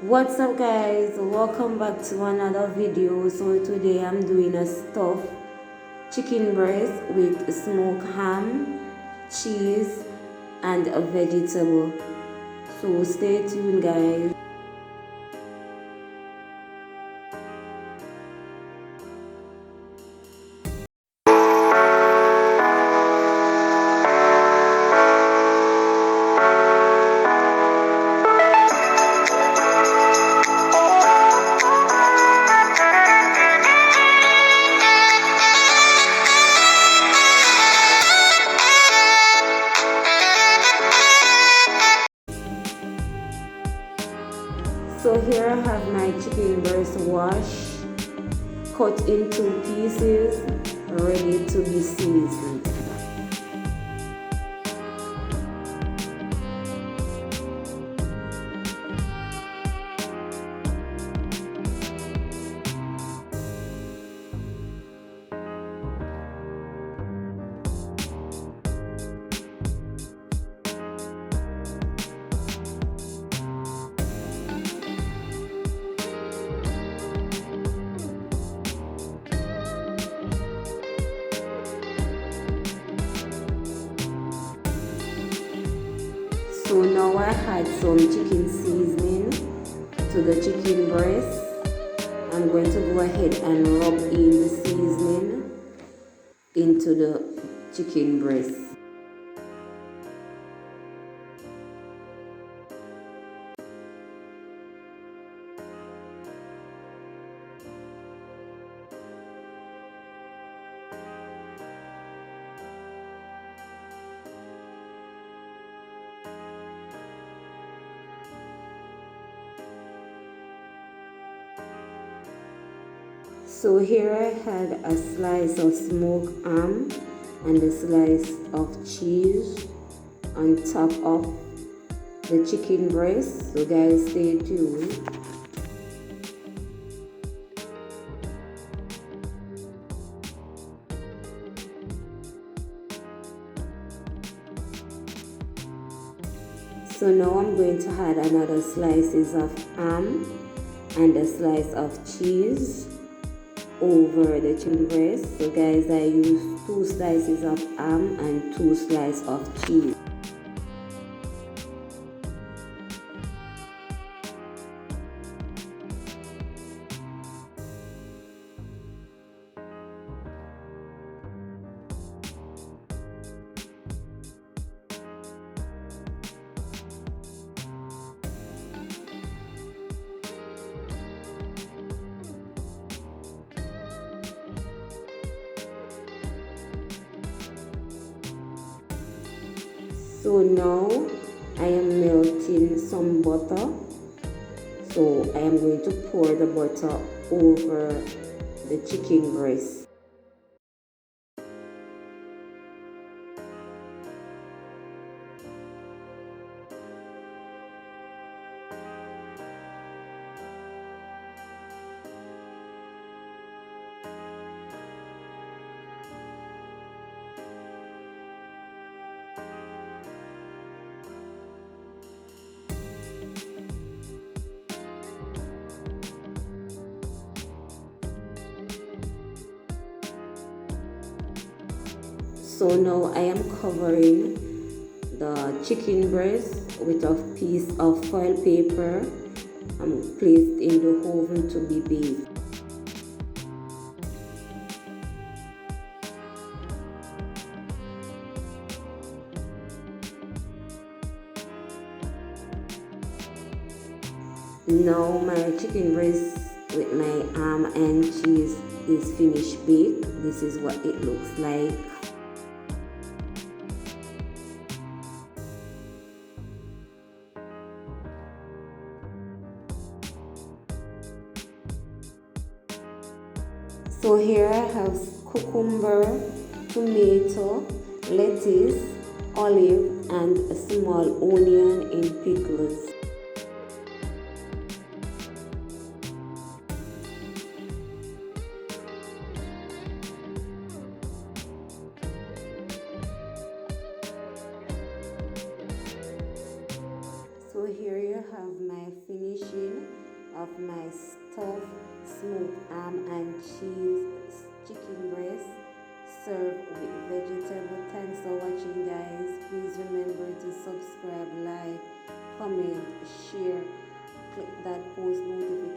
What's up guys, welcome back to another video. So today I'm doing a stuffed chicken breast with smoked ham, cheese and a vegetable. So stay tuned guys. So here I have my chicken breast washed, cut into pieces, ready to be seasoned. So now I add some chicken seasoning to the chicken breast. I'm going to go ahead and rub in the seasoning into the chicken breast. So here I had a slice of smoked ham and a slice of cheese on top of the chicken breast. So guys, stay tuned. So now I'm going to add another slices of ham and a slice of cheese over the chicken breast. So guys, I use 2 slices of ham and 2 slices of cheese. So now I am melting some butter. So I am going to pour the butter over the chicken breast. So now I am covering the chicken breast with a piece of foil paper and placed in the oven to be baked. Now my chicken breast with my ham and cheese is finished baked. This is what it looks like. So here I have cucumber, tomato, lettuce, olive and a small onion in pickles. So here you have my finishing of my stuffed smoked ham and cheese chicken breast served with vegetable. Thanks for watching, guys. Please remember to subscribe, like, comment, share, click that post notification